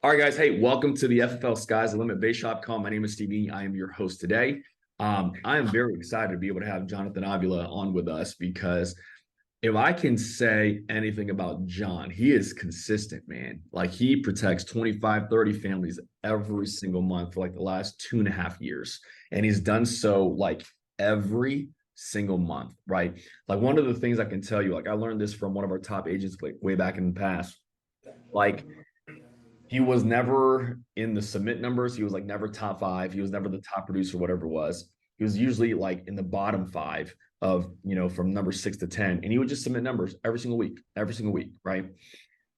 All right, guys. Hey, welcome to the FFL Sky's the Limit Base Shop call. My name is Stevie. I am your host today. I am very excited to be able to have Jonathan Avila on with us because if I can say anything about John, he is consistent, man. Like he protects 25, 30 families every single month for like the last 2.5 years. And he's done so like every single month, right? Like one of the things I can tell you, like I learned this from one of our top agents like way back in the past. Like he was never in the submit numbers. He was like never top five. He was never the top producer, whatever it was. He was usually like in the bottom five of, from number 6 to 10. And he would just submit numbers every single week, right?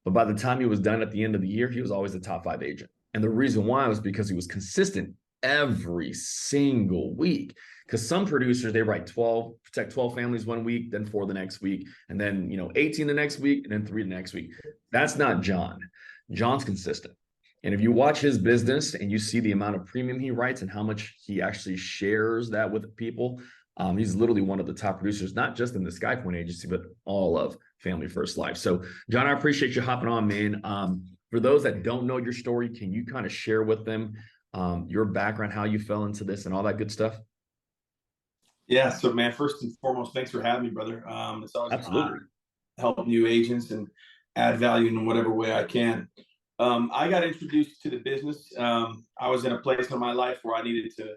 But by the time he was done at the end of the year, he was always the top five agent. And the reason why was because he was consistent every single week. Because some producers, they write 12, protect 12 families one week, then four the next week, and then, 18 the next week, and then three the next week. That's not John. John's consistent. And if you watch his business and you see the amount of premium he writes and how much he actually shares that with people, he's literally one of the top producers, not just in the SkyPoint agency, but all of Family First Life. So, John, I appreciate you hopping on, man. For those that don't know your story, can you kind of share with them your background, how you fell into this and all that good stuff? Yeah, so man, first and foremost, thanks for having me, brother. It's always an Absolutely. honor to help new agents and add value in whatever way I can. I got introduced to the business. I was in a place in my life where I needed to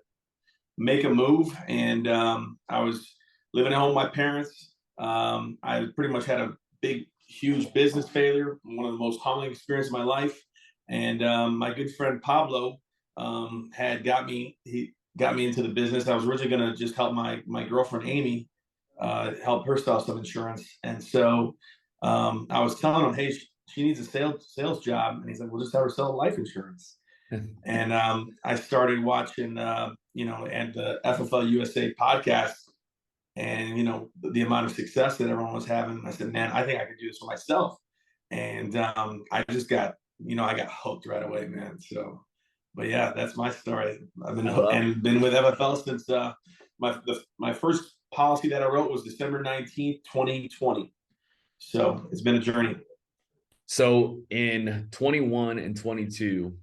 make a move, and I was living at home with my parents. I pretty much had a big, huge business failure, one of the most humbling experiences of my life. And my good friend Pablo had got me. He got me into the business. I was originally going to just help my girlfriend Amy, help her sell some insurance, and so I was telling him, hey, she needs a sales job, and he's like, we'll just have her sell life insurance. And I started watching, and the FFL USA podcast, and the amount of success that everyone was having. I said, man, I think I could do this for myself. And I just got, I got hooked right away, man. So, but yeah, that's my story. I've been I love it. and been with FFL since my first policy that I wrote was December 19th, 2020. So it's been a journey. So in 21 and 22,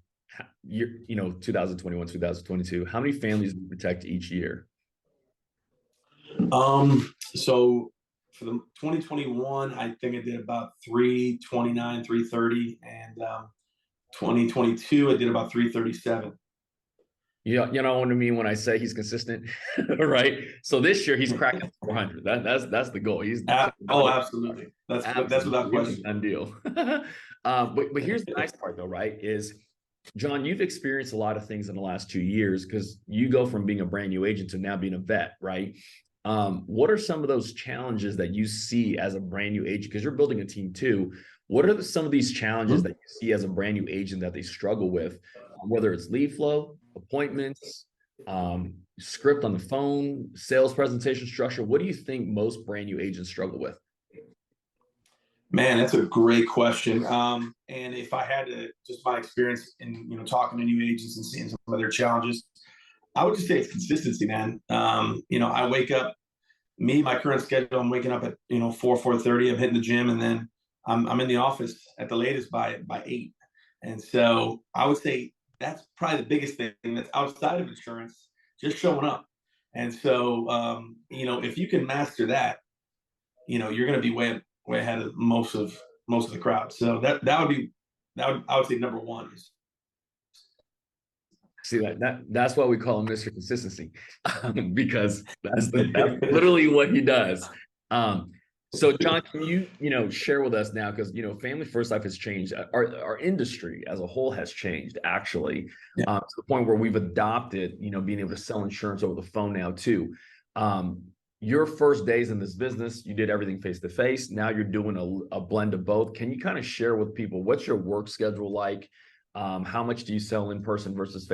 2021, 2022, how many families do you protect each year? So for the 2021, I think I did about 329, 330, and 2022, I did about 337. You know what I mean when I say he's consistent, right? So this year he's cracking 400. That's the goal. He's Oh, absolutely. That's without absolutely a question. done deal. But here's the nice part though, right? Is John, you've experienced a lot of things in the last 2 years because you go from being a brand new agent to now being a vet, right? What are some of those challenges that you see as a brand new agent? Because you're building a team too. What are some of these challenges that you see as a brand new agent that they struggle with, whether it's lead flow, appointments, script on the phone, sales presentation structure? What do you think most brand new agents struggle with? Man, that's a great question. And if I had to, just my experience in talking to new agents and seeing some of their challenges, I would just say it's consistency, man. I wake up, my current schedule, I'm waking up at 4:30. I'm hitting the gym, and then I'm in the office at the latest by 8. And so I would say that's probably the biggest thing that's outside of insurance, just showing up. And so if you can master that, you're going to be way ahead of most of the crowd. So I would say number one is. See that's why we call him Mr. Consistency, because that's literally what he does. So John, can you share with us now because Family First Life has changed. Our industry as a whole has changed actually, Yeah. to the point where we've adopted being able to sell insurance over the phone now too. Your first days in this business, you did everything face to face. Now you're doing a blend of both. Can you kind of share with people what's your work schedule like? How much do you sell in person versus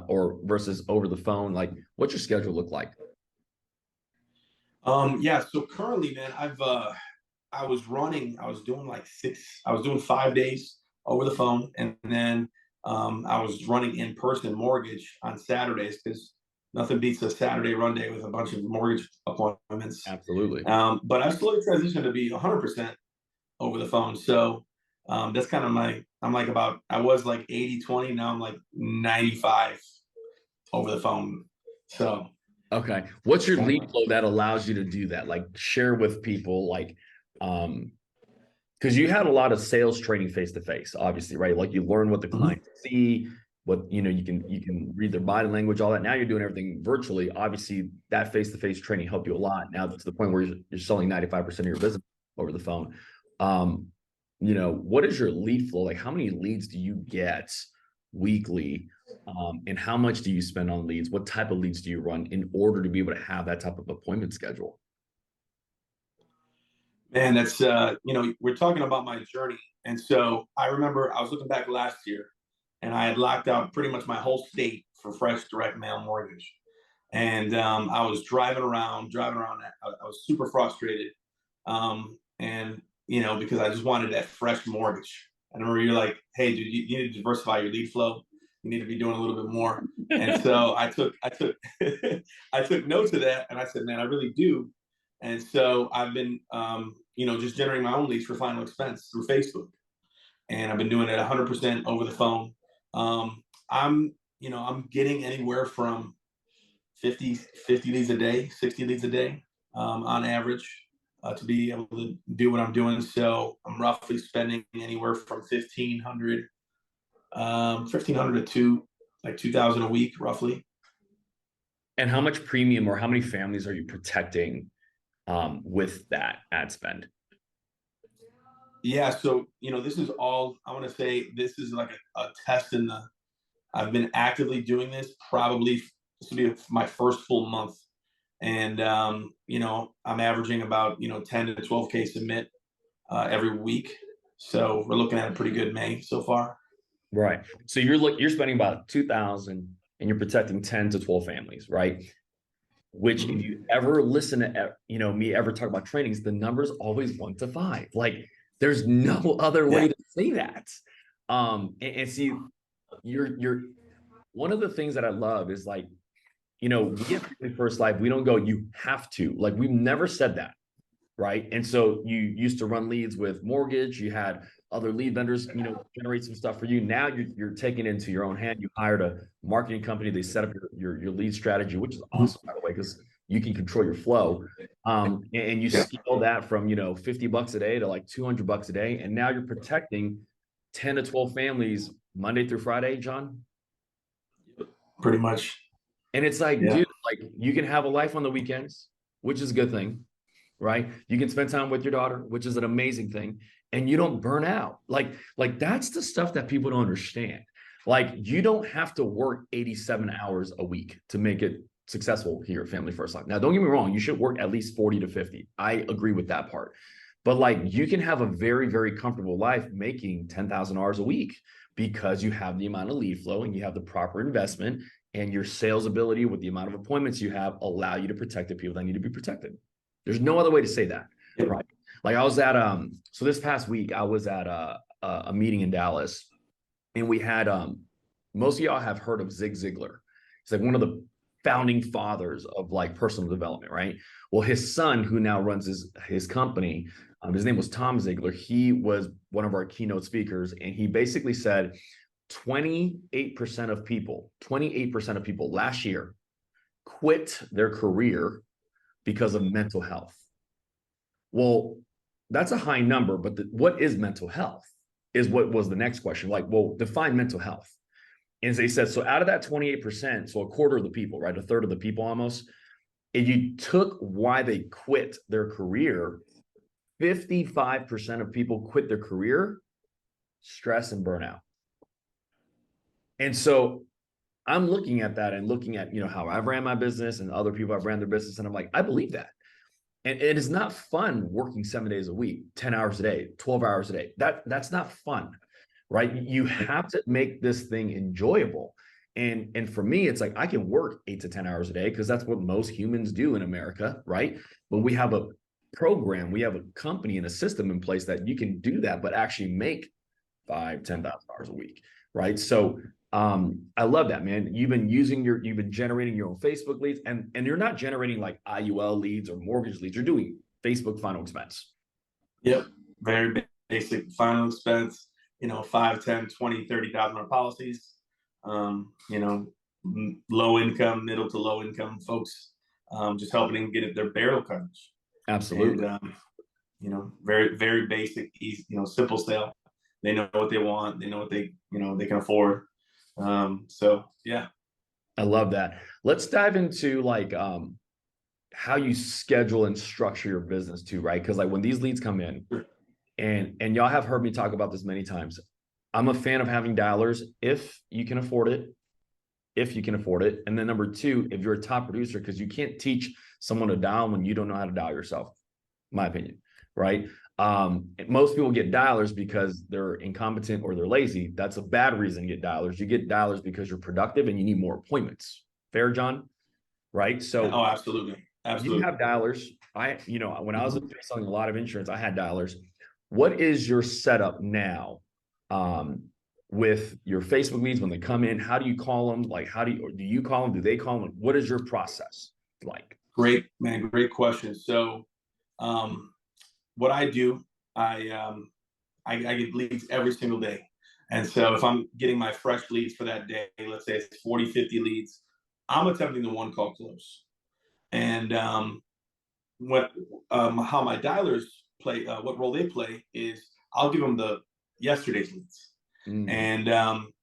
or versus over the phone? Like, what's your schedule look like? Yeah. So currently, man, I was doing 5 days over the phone, and then I was running in person mortgage on Saturdays because nothing beats a Saturday run day with a bunch of mortgage appointments. Absolutely. But I've slowly transitioned to be 100% over the phone. So That's kind of I was like 80-20. Now I'm like 95 over the phone. So, Okay. What's your lead flow that allows you to do that? Like share with people, like, because you had a lot of sales training face to face, obviously, right? Like you learn what the clients see, what you can read their body language, all that. Now you're doing everything virtually. Obviously, that face to face training helped you a lot. Now to the point where you're selling 95% of your business over the phone. Um, what is your lead flow? Like, how many leads do you get weekly? And how much do you spend on leads? What type of leads do you run in order to be able to have that type of appointment schedule? man, that's we're talking about my journey. And so I remember I was looking back last year and I had locked out pretty much my whole state for fresh direct mail mortgage. And I was driving around. I was super frustrated. And because I just wanted that fresh mortgage. I remember you're like, hey, dude, you need to diversify your lead flow. You need to be doing a little bit more. And so I took I took notes of that, and I said, man, I really do. And so I've been, just generating my own leads for final expense through Facebook, and I've been doing it 100% over the phone. I'm getting anywhere from 50 leads a day, 60 leads a day, on average, to be able to do what I'm doing. So I'm roughly spending anywhere from 1,500 to like 2,000 a week, roughly. And how much premium or how many families are you protecting with that ad spend? Yeah. So, this is all, I want to say this is like a test I've been actively doing this probably, this will be my first full month. And, I'm averaging about, 10 to 12K submit every week. So we're looking at a pretty good May so far. Right. So you're spending about 2,000 and you're protecting 10 to 12 families, right? Which if you ever listen to me ever talk about trainings, the number's always 1 to 5. Like there's no other way Yeah. to say that. And see, you're one of the things that I love is like, we at Family First Life, we don't go, you have to. Like we've never said that. Right. And so you used to run leads with mortgage, you had other lead vendors, generate some stuff for you. Now you're taking it into your own hand. You hired a marketing company, they set up your lead strategy, which is awesome, by the way, because you can control your flow. And you scale that from 50 bucks a day to like 200 bucks a day. And now you're protecting 10 to 12 families Monday through Friday, John. Pretty much. And it's like, Yeah. dude, like you can have a life on the weekends, which is a good thing, right? You can spend time with your daughter, which is an amazing thing, and you don't burn out. Like that's the stuff that people don't understand. Like you don't have to work 87 hours a week to make it successful here at Family First Life. Now, don't get me wrong, you should work at least 40 to 50. I agree with that part. But like you can have a very, very comfortable life making 10,000 hours a week because you have the amount of lead flow and you have the proper investment and your sales ability with the amount of appointments you have allow you to protect the people that need to be protected. There's no other way to say that, right? Like I was at so this past week I was at a meeting in Dallas, and we had most of y'all have heard of Zig Ziglar. He's like one of the founding fathers of like personal development, right? Well, his son, who now runs his company, his name was Tom Ziglar. He was one of our keynote speakers, and he basically said 28% of people, 28% of people last year quit their career because of mental health. Well, that's a high number, but what is mental health is what was the next question. Like, well, define mental health. And they said, so out of that 28%, so a quarter of the people, right? A third of the people almost, if you took why they quit their career, 55% of people quit their career, stress and burnout. And so I'm looking at that and looking at, how I've ran my business and other people have ran their business. And I'm like, I believe that. And it is not fun working 7 days a week, 10 hours a day, 12 hours a day. That's not fun, right? You have to make this thing enjoyable. And for me, it's like I can work 8 to 10 hours a day because that's what most humans do in America, right? But we have a program, we have a company and a system in place that you can do that, but actually make 5, 10,000 hours a week, right? So I love that, man. You've been generating your own Facebook leads, and you're not generating like IUL leads or mortgage leads. You're doing Facebook final expense. Yep. Very basic final expense, 5, 10, 20, 30,000 policies. Low income, middle to low income folks, just helping them get their burial coverage. Absolutely. And very, very basic, easy, simple sale. They know what they want. They know what they can afford. So yeah. I love that. Let's dive into like how you schedule and structure your business too, right? Because like when these leads come in, and y'all have heard me talk about this many times. I'm a fan of having dialers if you can afford it. If you can afford it. And then number two, if you're a top producer, because you can't teach someone to dial when you don't know how to dial yourself, my opinion, right? Most people get dialers because they're incompetent or they're lazy. That's a bad reason to get dialers. You get dialers because you're productive and you need more appointments. Fair, John? Right? So oh, absolutely. you have dialers. When I was selling a lot of insurance, I had dialers. What is your setup now with your Facebook leads when they come in? How do you call them? Like, do you call them? Do they call them? What is your process like? Great, man. Great question. So what I do, I get leads every single day. And so if I'm getting my fresh leads for that day, let's say it's 40, 50 leads, I'm attempting the one call close. And how my dialers play, what role they play is I'll give them the yesterday's leads, and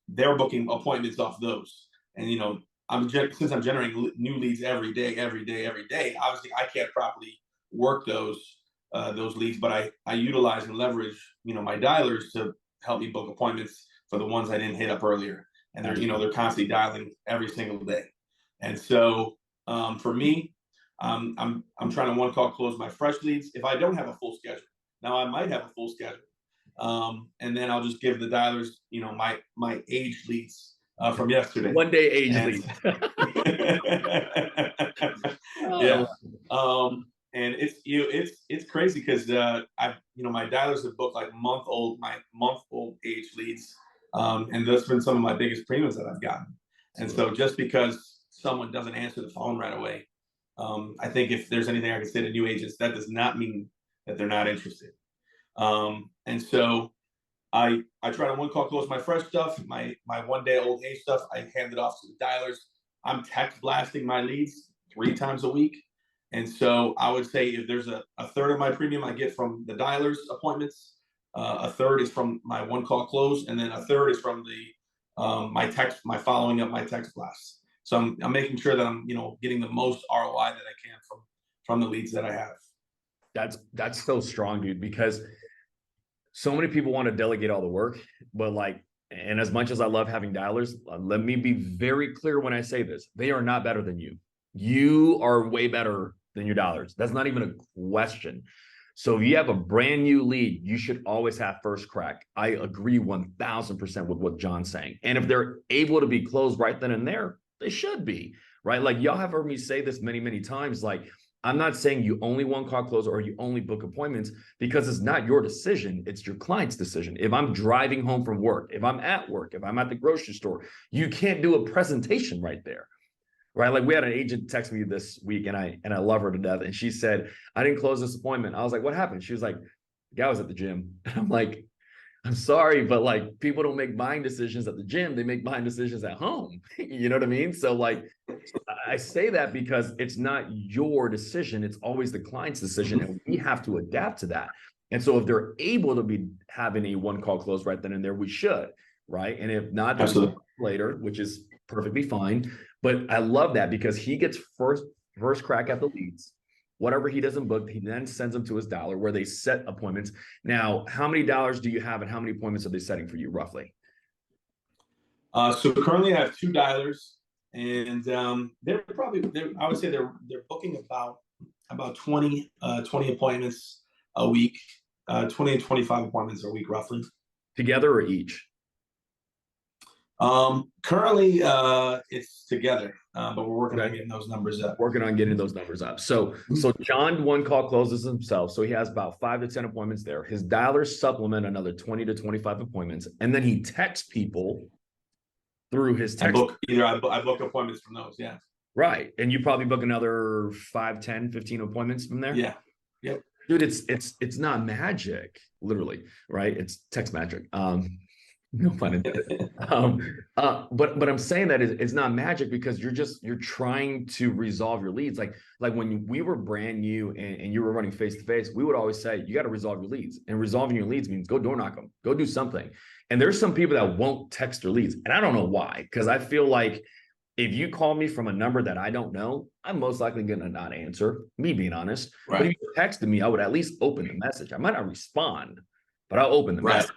they're booking appointments off those. And since I'm generating new leads every day, obviously I can't properly work those leads, but I utilize and leverage my dialers to help me book appointments for the ones I didn't hit up earlier. And they're constantly dialing every single day. And so for me, I'm trying to one call close my fresh leads. If I don't have a full schedule, now I might have a full schedule, and then I'll just give the dialers, my age leads from yesterday. One day age leads. Yeah. And it's crazy because my dialers have booked like month old age leads, and that's been some of my biggest premiums that I've gotten. And so just because someone doesn't answer the phone right away, I think if there's anything I can say to new agents, that does not mean that they're not interested. And so I try to one call close my fresh stuff, my 1 day old age stuff. I hand it off to the dialers. I'm text blasting my leads 3 times a week. And so I would say if there's a third of my premium I get from the dialers appointments, a third is from my one call close, and then a third is from my following up my text blasts. So I'm making sure that I'm getting the most ROI that I can from the leads that I have. That's so strong, dude, because so many people want to delegate all the work, but and as much as I love having dialers, let me be very clear when I say this, they are not better than you. You are way better than your dialers. That's not even a question. So if you have a brand new lead, you should always have first crack. I agree 1000% with what John's saying. And if they're able to be closed right then and there, they should be, right? Like y'all have heard me say this many, many times. Like, I'm not saying you only one call close or you only book appointments, because it's not your decision. It's your client's decision. If I'm driving home from work, if I'm at work, if I'm at the grocery store, you can't do a presentation right there. Right. Like we had an agent text me this week and I love her to death. And she said, I didn't close this appointment. I was like, what happened? She was like, the guy was at the gym. And I'm like, I'm sorry, but like people don't make buying decisions at the gym. They make buying decisions at home. You know what I mean? So like, I say that because it's not your decision. It's always the client's decision. And we have to adapt to that. And so if they're able to be having a one call close right then and there, we should. Right. And if not, later, which is perfectly fine. But I love that because he gets first crack at the leads. Whatever he doesn't book, he then sends them to his dialer where they set appointments. Now, how many dialers do you have and how many appointments are they setting for you roughly? So currently I have 2 dialers, and I would say they're booking about 20 appointments a week, 20 to 25 appointments a week roughly. Together or each? Currently it's together, but we're working on getting those numbers up. So John one call closes himself. So he has about 5 to 10 appointments there. His dialers supplement another 20 to 25 appointments. And then he texts people through his text. I book appointments from those. Yeah. Right. And you probably book another 5, 10, 15 appointments from there. Yeah. Yep. Dude, it's not magic, literally, right? It's text magic. No pun intended. But I'm saying that it's not magic because you're trying to resolve your leads. Like when we were brand new and you were running face to face, we would always say you got to resolve your leads, and resolving your leads means go door knock them, go do something. And there's some people that won't text their leads, and I don't know why, because I feel like if you call me from a number that I don't know, I'm most likely going to not answer, me being honest. But if Right. you texted me, I would at least open the message. I might not respond, but I'll open the Right. message,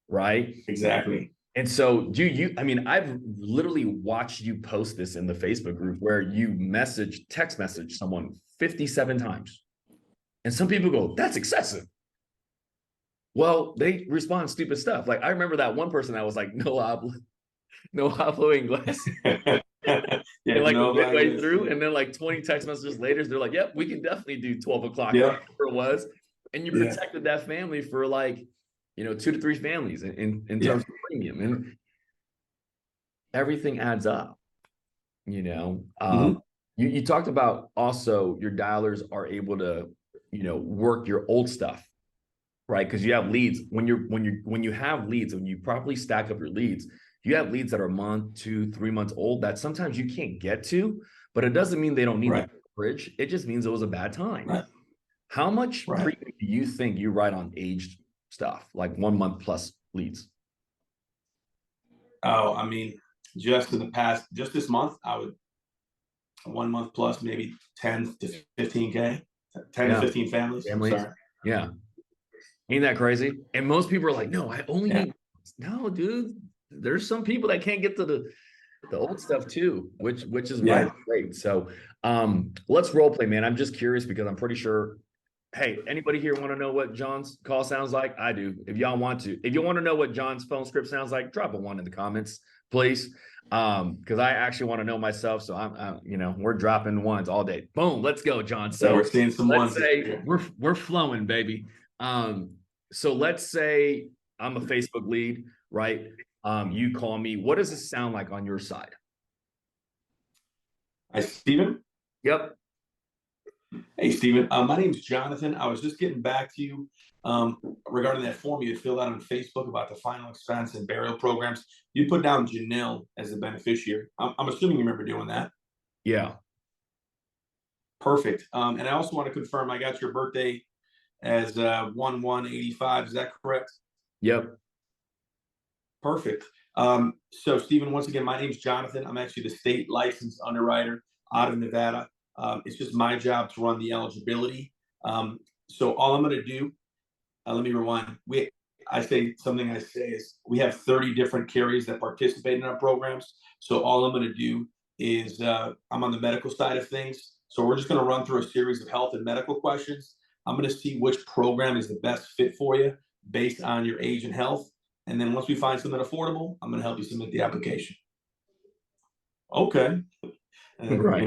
right? Exactly. And so I mean, I've literally watched you post this in the Facebook group where you text message someone 57 times. And some people go, that's excessive. Well, they respond stupid stuff. Like I remember that one person that was like, no hablo inglés. Yeah, And like no, midway through, and then like 20 text messages later, they're like, yep, we can definitely do 12 o'clock, yeah, whatever it was. And you yeah, protected that family for like, 2 to 3 families in yeah. terms of premium. And everything adds up, you know. Mhm. You talked about also your dialers are able to, work your old stuff, right? Because you have leads. When you have leads, when you properly stack up your leads, you have leads that are a month, 2, 3 months old that sometimes you can't get to, but it doesn't mean they don't need Right, the coverage. It just means it was a bad time. right, How much right. premium do you think you write on aged stuff, like 1 month plus leads? Oh, I mean, just this month, I would 1 month plus maybe 10 to 15K, 10 to Yeah, 15 families. I'm families. sorry. Yeah. Ain't that crazy? And most people are like, no, I only Yeah. need, no, dude. There's some people that can't get to the old stuff too, which is why Yeah. it's great. So let's role play, man. I'm just curious because I'm pretty sure. Hey, anybody here want to know what John's call sounds like? I do. If y'all want to, if you want to know what John's phone script sounds like, drop a 1 in the comments, please. Because I actually want to know myself. So we're dropping ones all day. Boom, let's go, John. So So we're seeing some let's ones say here. we're flowing, baby. So let's say I'm a Facebook lead, right? You call me. What does this sound like on your side? Hi, Stephen. Yep. Hey, Stephen. My name's Jonathan. I was just getting back to you regarding that form you had filled out on Facebook about the final expense and burial programs. You put down Janelle as the beneficiary. I'm assuming you remember doing that. Yeah. Perfect. And I also want to confirm I got your birthday as 1/1/85. Is that correct? Yep. Perfect. So, Stephen, once again, my name's Jonathan. I'm actually the state licensed underwriter out of Nevada. It's just my job to run the eligibility. So, all I'm going to do, let me rewind. I say is we have 30 different carriers that participate in our programs. So, all I'm going to do is I'm on the medical side of things. So, we're just going to run through a series of health and medical questions. I'm going to see which program is the best fit for you based on your age and health. And then once we find something affordable, I'm going to help you submit the application. Okay. And, Right.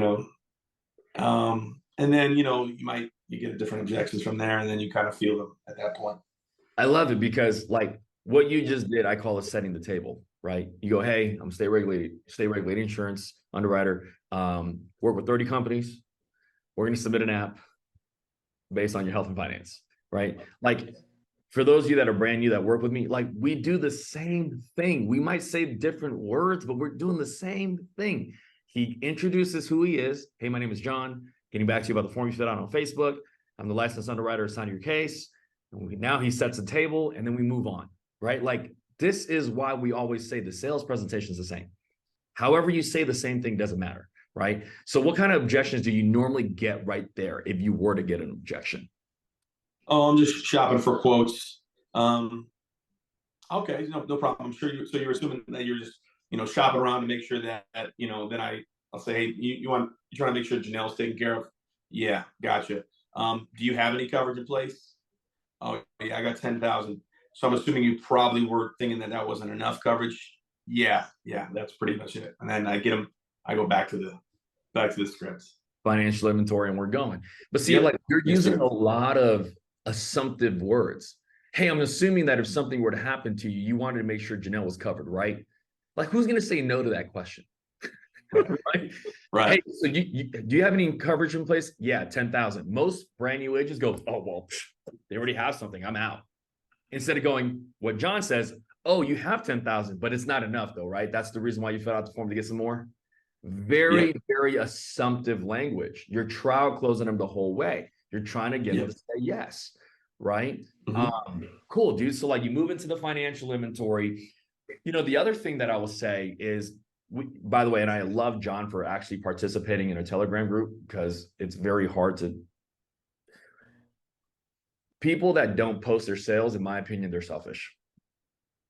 and then, you get different objections from there, and then you kind of feel them at that point. I love it because like what you just did, I call it setting the table, right? You go, hey, I'm state regulated insurance underwriter, work with 30 companies. We're going to submit an app based on your health and finance, right? Like for those of you that are brand new that work with me, like we do the same thing. We might say different words, but we're doing the same thing. He introduces who he is. Hey, my name is John. Getting back to you about the form you filled out on Facebook. I'm the licensed underwriter assigned to your case. Now he sets the table and then we move on, right? Like this is why we always say the sales presentation is the same. However you say the same thing doesn't matter, right? So what kind of objections do you normally get right there if you were to get an objection? Oh, I'm just shopping for quotes. Okay, no problem. I'm sure you're assuming that you're just, shopping around to make sure that, then I'll say, hey, you're trying to make sure Janelle's taken care of. Yeah, gotcha. Do you have any coverage in place? Oh yeah, I got 10,000. So I'm assuming you probably were thinking that wasn't enough coverage. Yeah, that's pretty much it. And then I go back to the scripts. Financial inventory, and we're going. But see, Yep. like you're Yes, using sir. a lot of assumptive words. Hey, I'm assuming that if something were to happen to you, you wanted to make sure Janelle was covered, right? Like, who's going to say no to that question? Right? Right. Hey, so do you have any coverage in place? Yeah, 10,000. Most brand new agents go, oh, well, they already have something. I'm out. Instead of going, what John says, oh, you have 10,000, but it's not enough though, right? That's the reason why you filled out the form to get some more. Very, Yep. very assumptive language. You're trial closing them the whole way. You're trying to get them Yep. to say yes, right? Mm-hmm. Cool, dude. So like you move into the financial inventory. The other thing that I will say is, by the way, and I love John for actually participating in a Telegram group because it's very hard to people that don't post their sales, in my opinion, they're selfish.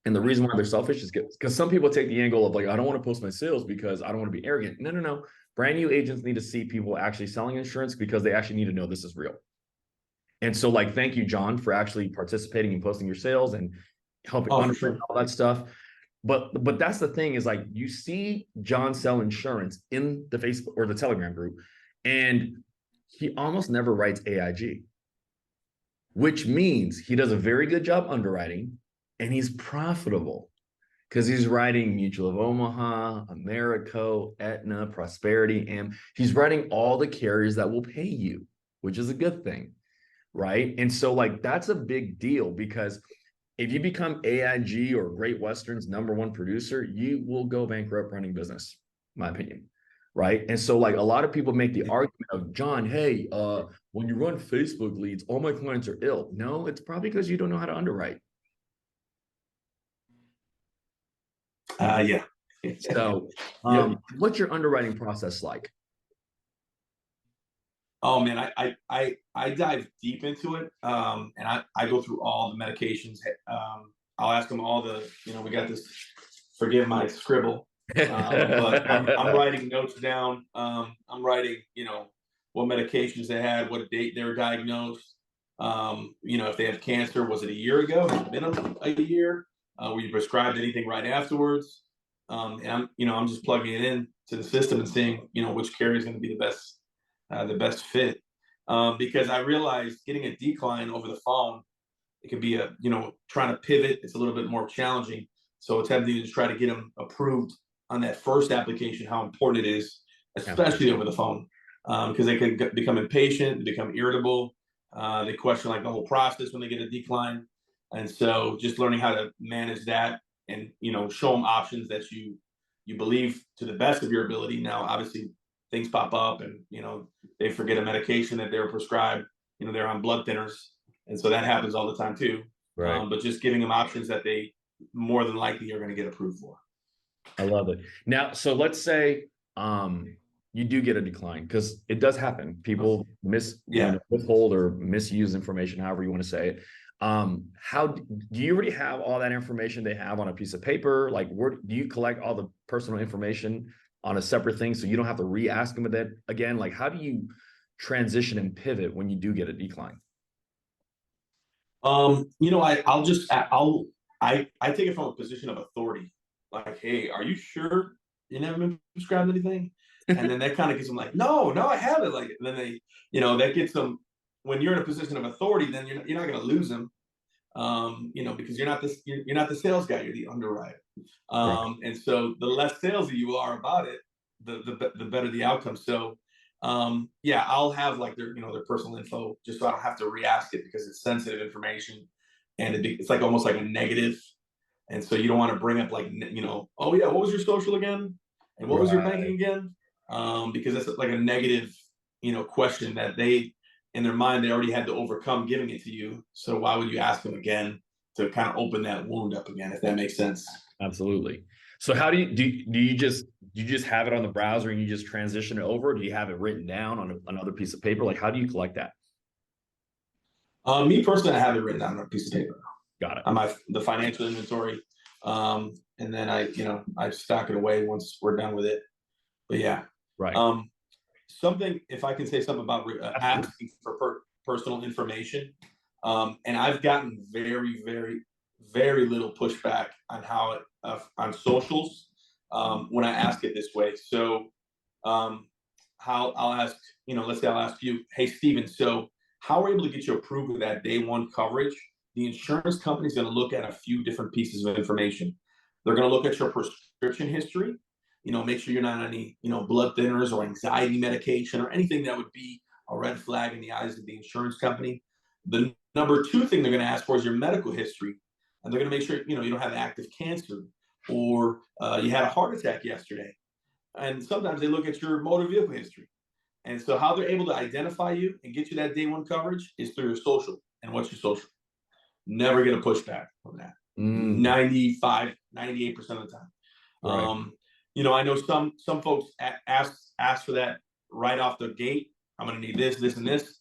And the reason why they're selfish is because some people take the angle of like, I don't want to post my sales because I don't want to be arrogant. No, no, no. Brand new agents need to see people actually selling insurance because they actually need to know this is real. And so, like, thank you, John, for actually participating and posting your sales and helping Oh, for understand sure. all that stuff. But that's the thing is like you see John sell insurance in the Facebook or the Telegram group, and he almost never writes AIG, which means he does a very good job underwriting and he's profitable because he's writing Mutual of Omaha, Americo, Aetna, Prosperity, and he's writing all the carriers that will pay you, which is a good thing, right? And so, like, that's a big deal because if you become AIG or Great Western's number one producer, you will go bankrupt running business, in my opinion. Right. And so, like, a lot of people make the argument of, John, hey, when you run Facebook leads, all my clients are ill. No, it's probably because you don't know how to underwrite. Yeah. So, Yep. what's your underwriting process like? Oh man, I dive deep into it, and I go through all the medications. I'll ask them all the, we got this. Forgive my scribble, but I'm writing notes down. I'm writing, what medications they had, what date they were diagnosed. If they have cancer, was it a year ago? Has it been a year? Were you prescribed anything right afterwards? And I'm just plugging it in to the system and seeing, which carrier is going to be the best fit. Because I realized getting a decline over the phone, it could be trying to pivot. It's a little bit more challenging. So it's having to try to get them approved on that first application, how important it is, especially over the phone, because they can become impatient, become irritable. They question like the whole process when they get a decline. And so just learning how to manage that and, show them options that you believe to the best of your ability. Now, obviously, things pop up and, they forget a medication that they were prescribed. They're on blood thinners. And so that happens all the time too. Right. But just giving them options that they more than likely are going to get approved for. I love it. Now, so let's say you do get a decline because it does happen. People Yeah. withhold or misuse information, however you want to say it. How do you already have all that information they have on a piece of paper? Like, where do you collect all the personal information on a separate thing so you don't have to re-ask them that again? Like, how do you transition and pivot when you do get a decline? I take it from a position of authority. Like, hey, are you sure you never been prescribed anything? And then that kind of gets them like, no, I haven't. Like, then they, that gets them. When you're in a position of authority, then you're not going to lose them. Because you're not the sales guy, you're the underwriter. Right. And so the less salesy you are about it, the better the outcome. So yeah, I'll have like their personal info just so I don't have to re-ask it because it's sensitive information and it's like almost like a negative. And so you don't want to bring up like, oh yeah, what was your social again? And what was your Right. banking again? Because that's like a negative, question that they, in their mind, they already had to overcome giving it to you. So why would you ask them again to kind of open that wound up again, if that makes sense? Absolutely. So how do you just have it on the browser and you just transition it over? Or do you have it written down on another piece of paper? Like, how do you collect that? Me personally, I have it written down on a piece of paper Got it. on the financial inventory, and then I stock it away once we're done with it. But yeah, Right. um, something if I can say something about asking for personal information, and I've gotten very, very, very little pushback on how it on socials when I ask it this way. So how I'll ask, let's say I'll ask you, hey Steven, so how are we able to get you approved with that day one coverage? The insurance company is going to look at a few different pieces of information. They're going to look at your prescription history. Make sure you're not on any, blood thinners or anxiety medication or anything that would be a red flag in the eyes of the insurance company. The number two thing they're going to ask for is your medical history, and they're going to make sure you don't have active cancer or you had a heart attack yesterday. And sometimes they look at your motor vehicle history. And so how they're able to identify you and get you that day one coverage is through your social. And what's your social? Never get a pushback from that. 95, 98% of the time. Right. I know some folks ask for that right off the gate. I'm going to need this, this, and this.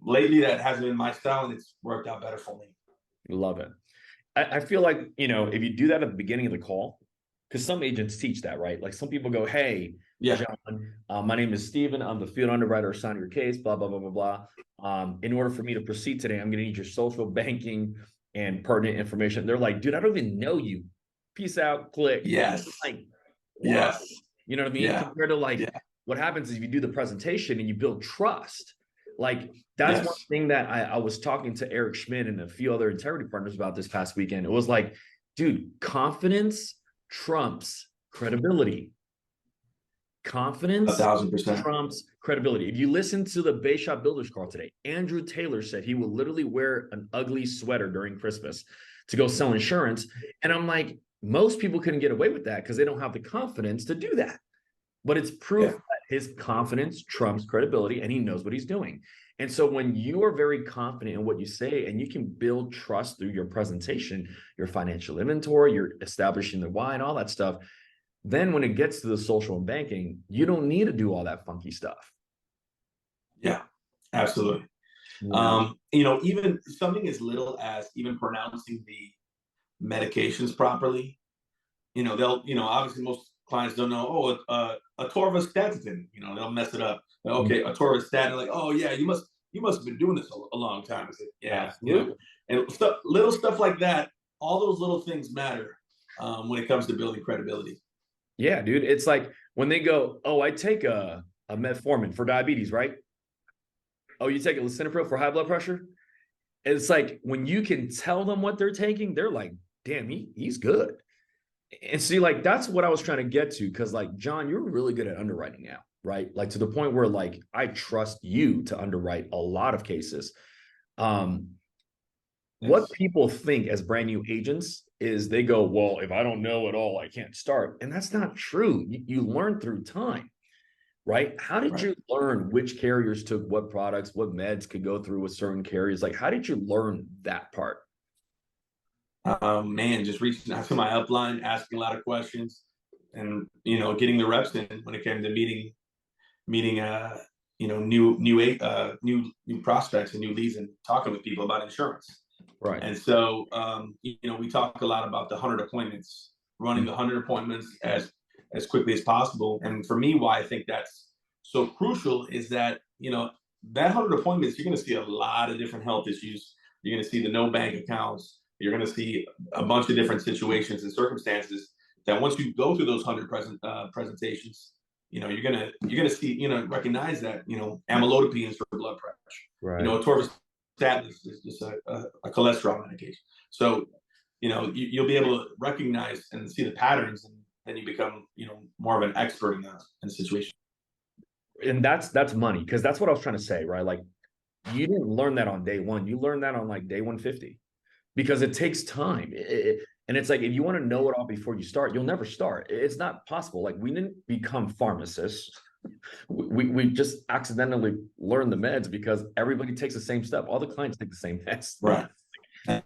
Lately, that hasn't been my style, and it's worked out better for me. Love it. I feel like, if you do that at the beginning of the call, because some agents teach that, right? Like some people go, hey, Yeah. John, my name is Steven. I'm the field underwriter assigned to your case, blah, blah, blah, blah, blah. In order for me to proceed today, I'm going to need your social, banking, and pertinent information. They're like, dude, I don't even know you. Peace out, click. Yes. Like, yes. You know what I mean? Yeah. Compared to what happens is if you do the presentation and you build trust. Like that's one thing that I was talking to Eric Schmidt and a few other integrity partners about this past weekend. It was like, dude, confidence trumps credibility. Confidence 1,000% trumps credibility. If you listen to the Bay Shop Builders call today, Andrew Taylor said he will literally wear an ugly sweater during Christmas to go sell insurance. And I'm like, most people couldn't get away with that because they don't have the confidence to do that. But it's proof that his confidence trumps credibility and he knows what he's doing. And so when you are very confident in what you say and you can build trust through your presentation, your financial inventory, you're establishing the why and all that stuff, then when it gets to the social and banking, you don't need to do all that funky stuff. Yeah, absolutely. Even something as little as even pronouncing the medications properly, they'll, obviously most clients don't know, atorvastatin, they'll mess it up. Okay, atorvastatin, like, oh yeah, you must have been doing this a long time. I said, yeah, and little stuff like that, all those little things matter when it comes to building credibility. Yeah, dude. It's like when they go, oh, I take a metformin for diabetes, right? Oh, you take a lisinopril for high blood pressure? It's like when you can tell them what they're taking, they're like, damn, he's good. And see, like, that's what I was trying to get to. Cause like, John, you're really good at underwriting now, right? Like to the point where like, I trust you to underwrite a lot of cases. What people think as brand new agents is they go, well, if I don't know at all, I can't start. And that's not true. You learn through time, right? How did you learn which carriers took what products, what meds could go through with certain carriers? Like, how did you learn that part? Just reaching out to my upline, asking a lot of questions, and getting the reps in when it came to meeting new prospects and new leads and talking with people about insurance. Right. And so we talk a lot about the 100 appointments, running the 100 appointments as quickly as possible. And for me, why I think that's so crucial is that that 100 appointments, you're going to see a lot of different health issues. You're going to see the no bank accounts. You're going to see a bunch of different situations and circumstances that once you go through those 100 presentations, you're gonna see, recognize that amlodipine is for blood pressure. Right. Atorvastatin is just a cholesterol medication. So you'll be able to recognize and see the patterns, and then you become more of an expert in the situation. And that's money, because that's what I was trying to say, right? Like you didn't learn that on day one. You learned that on like day 150. Because it takes time. And it's like, if you want to know it all before you start, you'll never start. It's not possible. Like we didn't become pharmacists. We just accidentally learned the meds because everybody takes the same step. All the clients take the same meds. Right.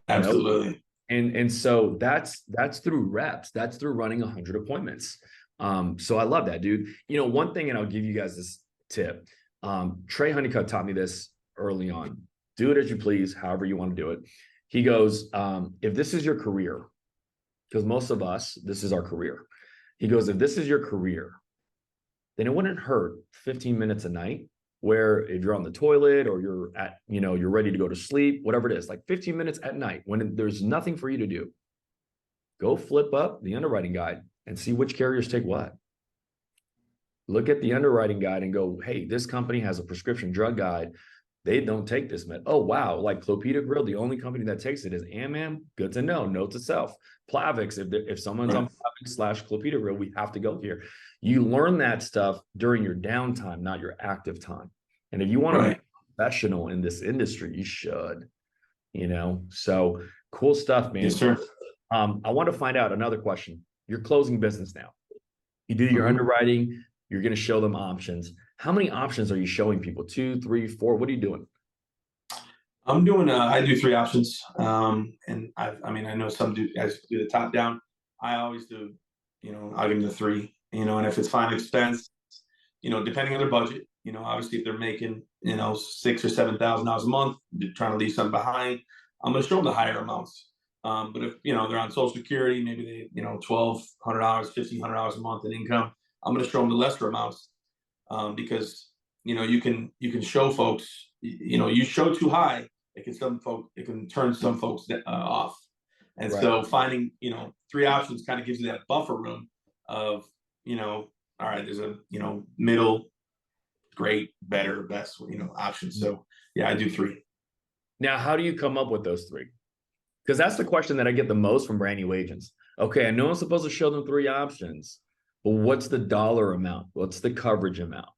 Absolutely. And so that's through reps. That's through running 100 appointments. So I love that, dude. One thing, and I'll give you guys this tip. Trey Honeycutt taught me this early on. Do it as you please, however you want to do it. He goes, if this is your career, because most of us, this is our career. He goes, if this is your career, then it wouldn't hurt 15 minutes a night where if you're on the toilet or you're at, you're ready to go to sleep, whatever it is, like 15 minutes at night when there's nothing for you to do, go flip up the underwriting guide and see which carriers take what. Look at the underwriting guide and go, hey, this company has a prescription drug guide They don't take this med. Oh, wow. Like clopidogrel, the only company that takes it is Amam. Good to know. Note to self. Plavix, if someone's on Plavix / clopidogrel, we have to go here. You learn that stuff during your downtime, not your active time. And if you want to be professional in this industry, you should, So cool stuff, man. Yes, sir. I want to find out another question. You're closing business now. You do your underwriting. You're going to show them options. How many options are you showing people? 2, 3, 4? What are you doing? I'm doing. I do 3 options, and I know some guys do the top down. I always do. I'll give them the 3. And if it's fine expense, depending on their budget. Obviously if they're making $6,000 or $7,000 a month, they're trying to leave something behind. I'm going to show them the higher amounts. But if they're on Social Security, maybe they $1,200, $1,500 a month in income, I'm going to show them the lesser amounts, because you can show folks, you show too high, it can turn some folks off. And so finding 3 options kind of gives you that buffer room of all right, there's a middle, great, better, best options. So yeah, I do 3. Now, how do you come up with those 3? Because that's the question that I get the most from brand new agents. Okay, I know I'm supposed to show them 3 options, but what's the dollar amount? What's the coverage amount?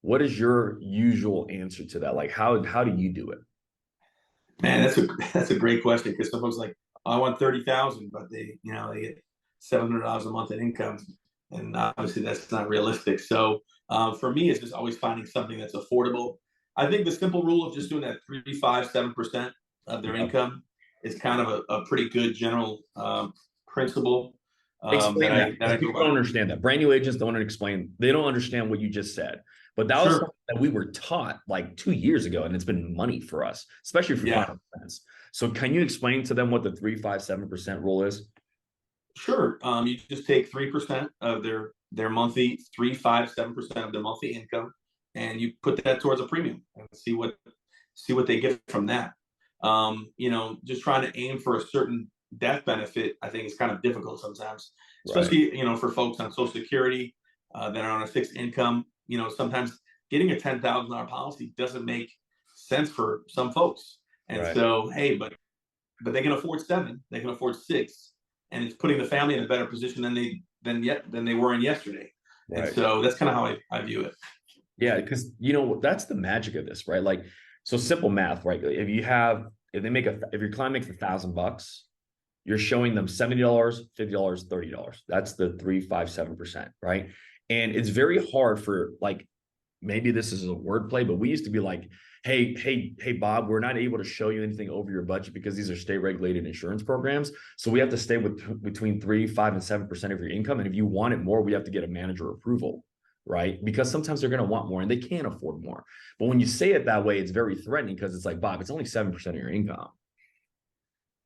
What is your usual answer to that? Like, how do you do it? Man, that's a great question, because some folks like, oh, I want 30,000, but they get $700 a month in income, and obviously that's not realistic. So for me, it's just always finding something that's affordable. I think the simple rule of just doing that 3, 5, 7% of their income is kind of a pretty good general principle. Explain that. People don't understand that. Brand new agents don't explain. They don't understand what you just said. But that was something that we were taught like 2 years ago, and it's been money for us, especially for final expense. So can you explain to them what the 3, 5, 7% rule is? Sure. You just take 3% of their monthly, 3, 5, 7% of their monthly income, and you put that towards a premium and see what they get from that. Just trying to aim for a certain death benefit, I think is kind of difficult sometimes, especially for folks on Social Security that are on a fixed income. Sometimes getting a $10,000 policy doesn't make sense for some folks, and so hey, but they can afford 7, they can afford 6, and it's putting the family in a better position than they were in yesterday. And so that's kind of how I view it. Yeah, because that's the magic of this, right? Like, so simple math, right? If your client makes $1,000, you're showing them $70, $50, $30. That's the 3, 5, 7%, right? And it's very hard for, like, maybe this is a wordplay, but we used to be like, hey, Bob, we're not able to show you anything over your budget because these are state regulated insurance programs. So we have to stay between 3, 5, and 7% of your income. And if you want it more, we have to get a manager approval, right? Because sometimes they're going to want more and they can't afford more. But when you say it that way, it's very threatening, because it's like, Bob, it's only 7% of your income.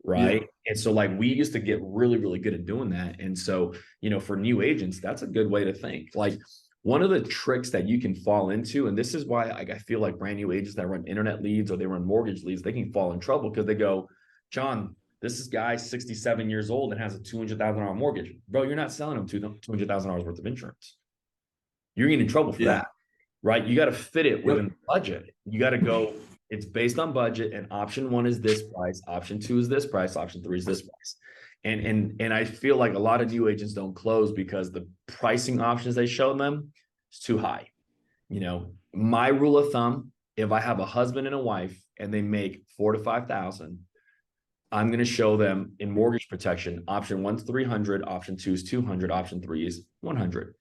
Right. And so like we used to get really, really good at doing that. And so, for new agents, that's a good way to think. Like, one of the tricks that you can fall into, and this is why I feel like brand new agents that run internet leads or they run mortgage leads, they can fall in trouble, because they go, John, this is guy 67 years old and has a $200,000 mortgage. Bro, you're not selling him $200,000 worth of insurance. You're getting in trouble for that. Right. You got to fit it within the budget. You got to go, it's based on budget, and option 1 is this price, option 2 is this price, option 3 is this price. And I feel like a lot of new agents don't close because the pricing options they show them is too high. My rule of thumb, if I have a husband and a wife and they make $4,000 to $5,000, I'm going to show them in mortgage protection, option 1 is 300, option 2 is 200, option 3 is 100.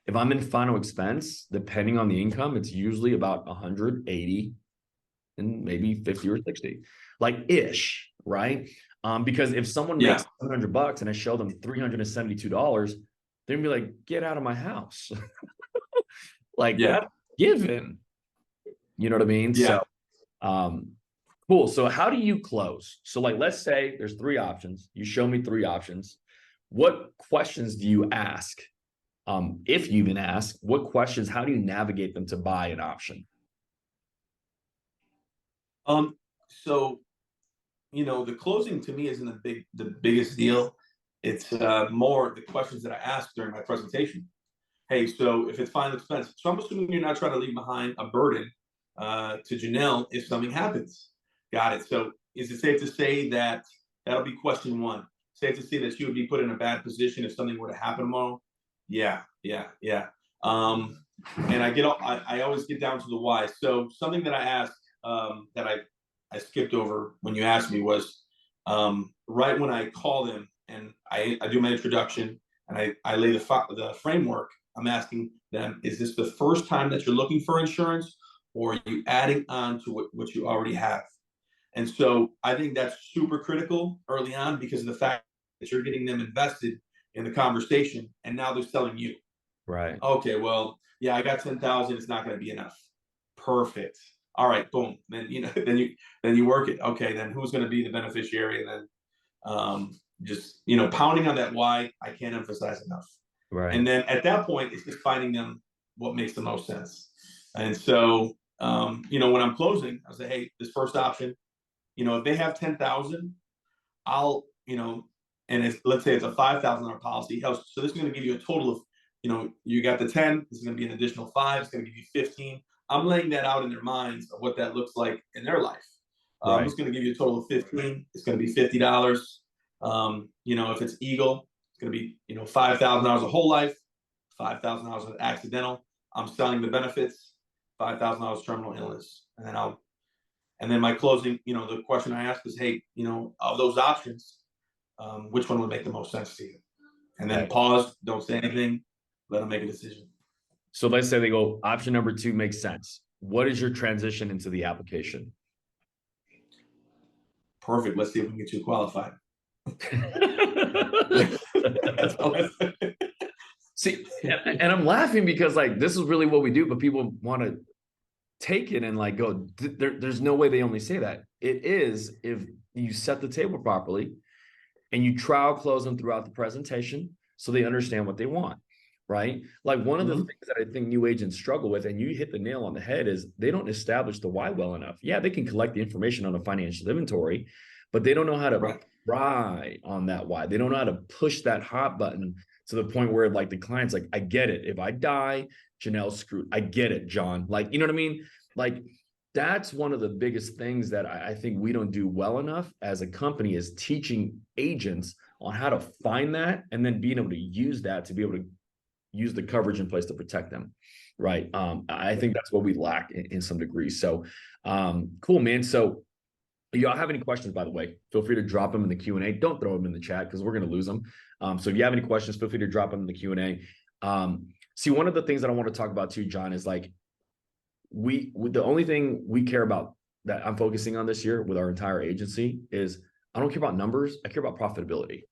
If I'm in final expense, depending on the income, it's usually about 180 and maybe 50 or 60, like ish, right? Because if someone makes $700 and I show them $372, they're gonna be like, get out of my house. Like, that's given. You know what I mean? So cool. So how do you close? So like, let's say there's 3 options. You show me 3 options. What questions do you ask? If you even ask, what questions, how do you navigate them to buy an option? So, the closing to me isn't the biggest deal. It's more the questions that I ask during my presentation. Hey, so if it's final expense, so I'm assuming you're not trying to leave behind a burden to Janelle if something happens. Got it. So is it safe to say that that'll be question one? Safe to say that she would be put in a bad position if something were to happen tomorrow? Yeah, yeah, yeah. And I always get down to the why. So something that I asked that I skipped over when you asked me was right when I call them and I do my introduction and I lay the framework. I'm asking them, is this the first time that you're looking for insurance, or are you adding on to what you already have? And so I think that's super critical early on because of the fact that you're getting them invested in the conversation, and now they're selling you. Right. Okay, well, yeah, I got 10,000. It's not going to be enough. Perfect. All right, boom. Then then you work it. Okay, then who's going to be the beneficiary? And then just pounding on that why I can't emphasize enough. Right. And then at that point, it's just finding them what makes the most sense. And so when I'm closing, I say, hey, this first option, if they have 10,000, I'll and let's say it's a $5,000 policy. So this is going to give you a total of you got the 10. This is going to be an additional 5. It's going to give you 15. I'm laying that out in their minds of what that looks like in their life. Right. It's going to give you a total of 15. It's going to be $50. If it's Eagle, it's going to be $5,000 a whole life, $5,000 of accidental. I'm selling the benefits, $5,000 terminal illness, and then my closing. The question I ask is, hey, of those options, which one would make the most sense to you? And then pause, don't say anything, let them make a decision. So let's say they go, option number 2 makes sense. What is your transition into the application? Perfect. Let's see if we can get you qualified. That's all I said. See, and I'm laughing because this is really what we do, but people want to take it and go, there's no way they only say that. It is if you set the table properly and you trial close them throughout the presentation so they understand what they want, right? One of the things that I think new agents struggle with, and you hit the nail on the head, is they don't establish the why well enough. Yeah, they can collect the information on a financial inventory, but they don't know how to ride on that why. They don't know how to push that hot button to the point where the client's I get it. If I die, Janelle's screwed. I get it, John. You know what I mean? That's one of the biggest things that I think we don't do well enough as a company, is teaching agents on how to find that and then being able to use that to be able to use the coverage in place to protect them. Right. I think that's what we lack in some degree. So cool, man. So y'all have any questions, by the way, feel free to drop them in the Q&A. Don't throw them in the chat because we're going to lose them. So if you have any questions, feel free to drop them in the Q&A. See, one of the things that I want to talk about too, John, is the only thing we care about that I'm focusing on this year with our entire agency is I don't care about numbers. I care about profitability.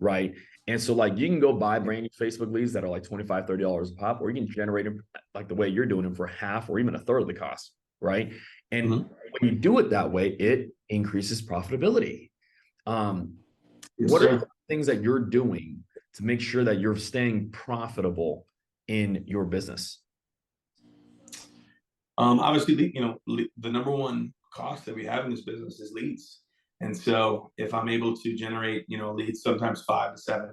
Right. And so you can go buy brand new Facebook leads that are $25, $30 a pop, or you can generate them the way you're doing them for half or even a third of the cost. Right. And when you do it that way, it increases profitability. What are the things that you're doing to make sure that you're staying profitable in your business? Obviously, the number one cost that we have in this business is leads. And so if I'm able to generate, leads sometimes $5 to $7,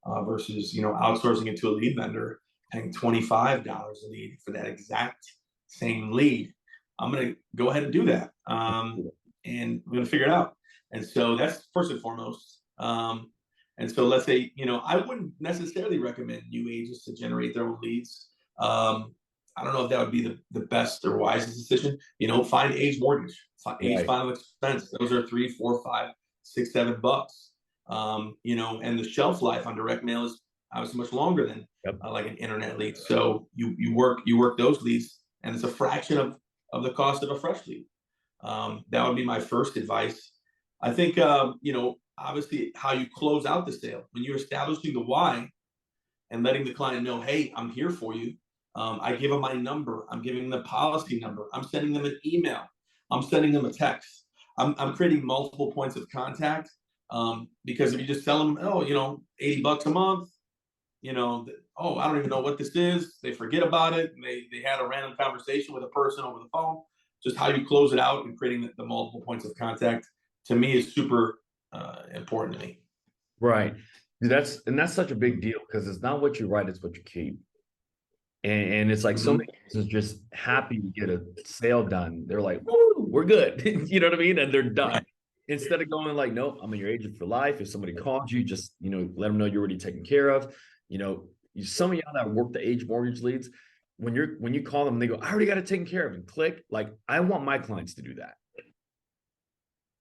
$8 versus, outsourcing it to a lead vendor, paying $25 a lead for that exact same lead, I'm going to go ahead and do that. And we're going to figure it out. And so that's first and foremost. And so let's say, I wouldn't necessarily recommend new agents to generate their own leads. I don't know if that would be the best or wisest decision. Find age mortgage, age final expense. Those are $3, $4, $5, $6, $7. And the shelf life on direct mail is obviously much longer than an internet lead. So you work those leads, and it's a fraction of the cost of a fresh lead. That would be my first advice. I think obviously how you close out the sale when you're establishing the why and letting the client know, hey, I'm here for you. I give them my number. I'm giving them the policy number. I'm sending them an email. I'm sending them a text. I'm creating multiple points of contact because if you just tell them, $80 a month, I don't even know what this is. They forget about it. And they had a random conversation with a person over the phone. Just how you close it out and creating the multiple points of contact, to me, is super important to me. Right. That's such a big deal because it's not what you write, it's what you keep. And it's like so Mhm. many agents just happy to get a sale done. They're like, woo, we're good. You know what I mean? And they're done. Right. Instead of going like, nope, I'm your agent for life. If somebody calls you, just, let them know you're already taken care of. Some of y'all that work the age mortgage leads, when you call them, they go, I already got it taken care of, and click. Like, I want my clients to do that.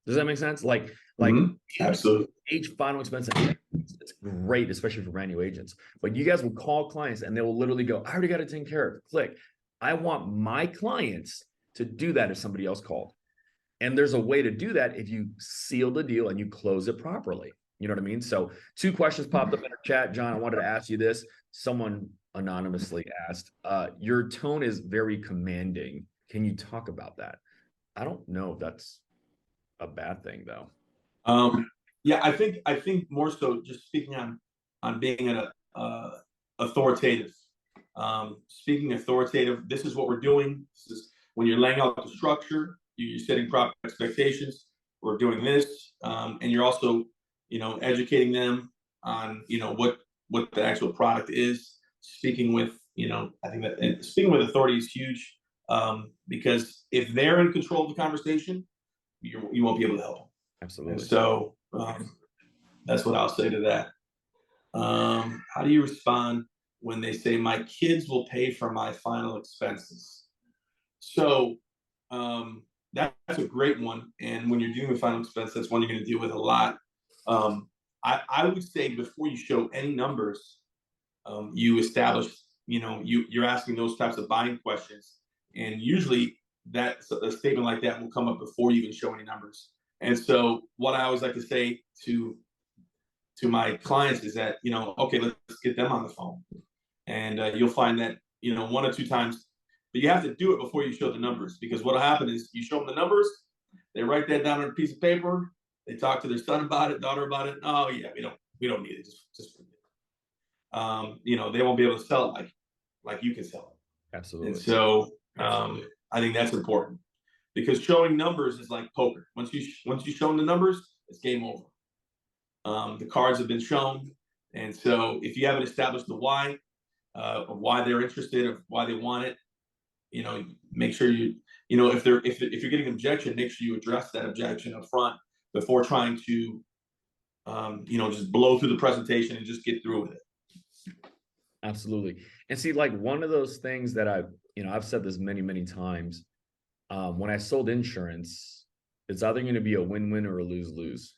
Does that make sense? Like Mhm. Absolutely. age final expense, it's great, especially for brand new agents. But you guys will call clients and they will literally go, I already got it taken care of. Click. I want my clients to do that if somebody else called. And there's a way to do that if you seal the deal and you close it properly. You know what I mean? So 2 questions popped up in our chat. John, I wanted to ask you this. Someone anonymously asked, your tone is very commanding. Can you talk about that? I don't know if that's a bad thing though. Yeah, I think more so just speaking on being an authoritative. Speaking authoritative, this is what we're doing. This is when you're laying out the structure, you're setting proper expectations. We're doing this, and you're also, educating them on, what the actual product is. Speaking with, I think that and speaking with authority is huge, because if they're in control of the conversation, you won't be able to help them. And Absolutely. so that's what I'll say to that. How do you respond when they say, my kids will pay for my final expenses? So that's a great one. And when you're dealing with final expense, that's one you're going to deal with a lot. Um, I would say before you show any numbers, you establish, you're asking those types of buying questions. And usually a statement like that will come up before you even show any numbers. And so what I always like to say to my clients is that, okay, let's get them on the phone. And you'll find that, 1 or 2 times, but you have to do it before you show the numbers, because what'll happen is you show them the numbers, they write that down on a piece of paper, they talk to their son about it, daughter about it. Oh yeah, we don't need it. Just they won't be able to sell it like you can sell it. And Absolutely. so I think that's important, because showing numbers is like poker. Once you show them the numbers, it's game over. The cards have been shown, and so if you haven't established the why, of why they're interested, of why they want it, make sure if you're getting an objection, make sure you address that objection up front before trying to just blow through the presentation and just get through with it. Absolutely. And see, like one of those things that I've said this many, many times. When I sold insurance, it's either going to be a win-win or a lose-lose.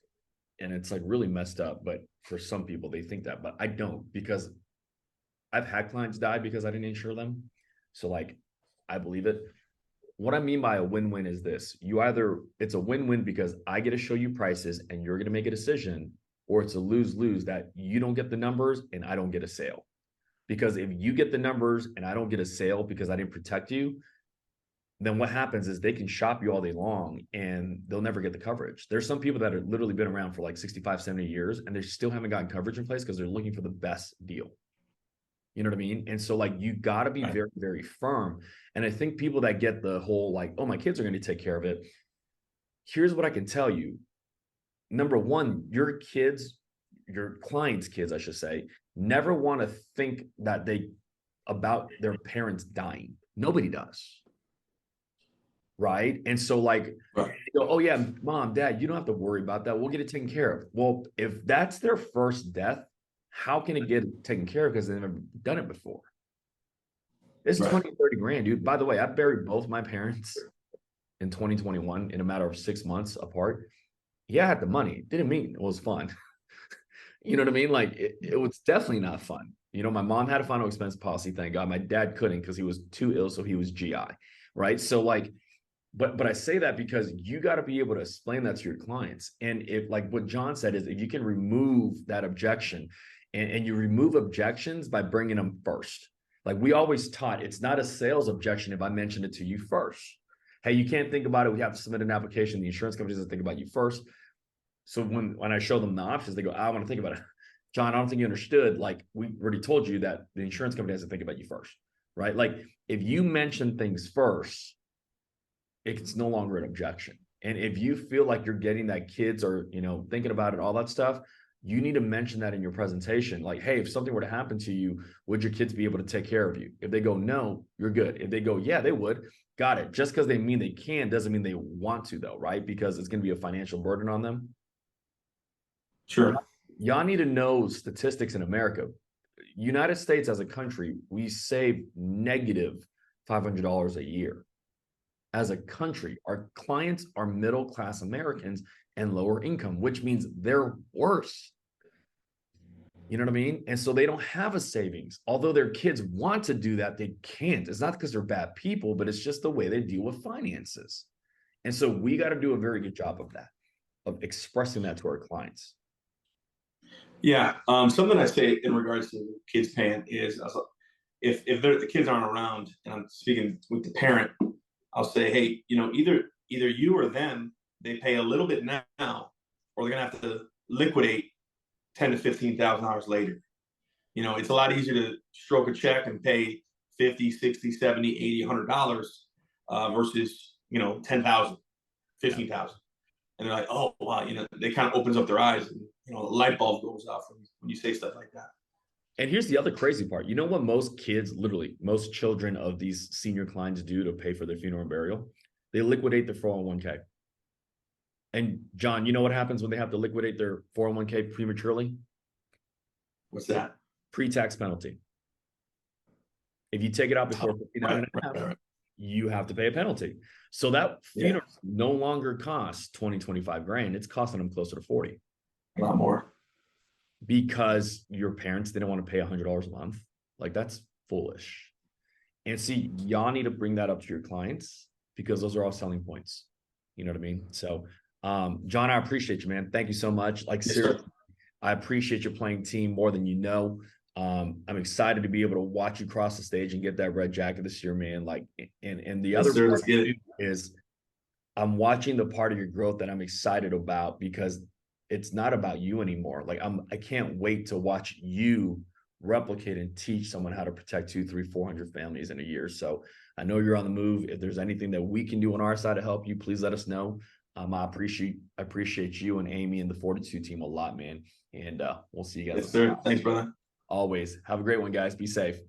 And it's like really messed up. But for some people, they think that, but I don't, because I've had clients die because I didn't insure them. So like, I believe it. What I mean by a win-win is this: it's a win-win because I get to show you prices and you're going to make a decision, or it's a lose-lose that you don't get the numbers and I don't get a sale. Because if you get the numbers and I don't get a sale because I didn't protect you, then what happens is they can shop you all day long and they'll never get the coverage. There's some people that have literally been around for like 65, 70 years and they still haven't gotten coverage in place because they're looking for the best deal. You know what I mean? And so like you got to be very, very firm. And I think people that get the whole like, oh, my kids are going to take care of it. Here's what I can tell you. Number one, your clients' kids, I should say, never want to think that about their parents dying. Nobody does. Right. And so like, oh yeah, mom, dad, you don't have to worry about that. We'll get it taken care of. Well, if that's their first death, how can it get taken care of? Because they've never done it before. It's 20, 30 grand, dude. By the way, I buried both my parents in 2021 in a matter of 6 months apart. Yeah, I had the money. Didn't mean it was fun. You know what I mean? Like it was definitely not fun. My mom had a final expense policy, thank God. My dad couldn't because he was too ill, so he was GI. Right. So like, but I say that because you got to be able to explain that to your clients. And if, like what John said, is if you can remove that objection, and you remove objections by bringing them first. Like we always taught, it's not a sales objection if I mentioned it to you first. Hey, you can't think about it. We have to submit an application. The insurance company doesn't think about you first. So when I show them the options, they go, I want to think about it. John, I don't think you understood. Like we already told you that the insurance company has to think about you first, right? Like if you mention things first, it's no longer an objection. And if you feel like you're getting that kids are, thinking about it, all that stuff, you need to mention that in your presentation. Like, hey, if something were to happen to you, would your kids be able to take care of you? If they go, no, you're good. If they go, yeah, they would, got it. Just because they mean they can doesn't mean they want to, though, right? Because it's going to be a financial burden on them. Sure. Y'all need to know statistics in America. United States as a country, we save negative $500 a year. As a country, our clients are middle-class Americans and lower income, which means they're worse. You know what I mean? And so they don't have a savings. Although their kids want to do that, they can't. It's not because they're bad people, but it's just the way they deal with finances. And so we got to do a very good job of that, of expressing that to our clients. Yeah. Something I say in regards to kids paying is if the kids aren't around and I'm speaking with the parent, I'll say, hey, either you or them, they pay a little bit now, or they're gonna have to liquidate $10,000 to $15,000 later. It's a lot easier to stroke a check and pay 50, 60, 70, 80, $100 versus 10,000, 15,000. And they're like, oh wow, they kind of opens up their eyes, and a light bulb goes off when you say stuff like that. And here's the other crazy part. You know what most kids, literally most children of these senior clients do to pay for their funeral and burial? They liquidate their 401k. And John, you know what happens when they have to liquidate their 401k prematurely? What's that? Pre-tax penalty. If you take it out before 59 and a half, you have to pay a penalty. So that funeral no longer costs 20, 25 grand. It's costing them closer to 40. A lot more. Because your parents didn't want to pay $100 a month. Like, that's foolish. And see, y'all need to bring that up to your clients, because those are all selling points. You know what I mean? So, John, I appreciate you, man. Thank you so much. Like, seriously, I appreciate your playing team more than you know. I'm excited to be able to watch you cross the stage and get that red jacket this year, man. Like, and the other part is I'm watching the part of your growth that I'm excited about, because it's not about you anymore. Like, I can't wait to watch you replicate and teach someone how to protect 200, 300, 400 families in a year. So I know you're on the move. If there's anything that we can do on our side to help you, please let us know. I appreciate you and Amy and the Fortitude team a lot, man. And we'll see you guys. Yes, sir. Thanks, brother. Always. Have a great one, guys. Be safe.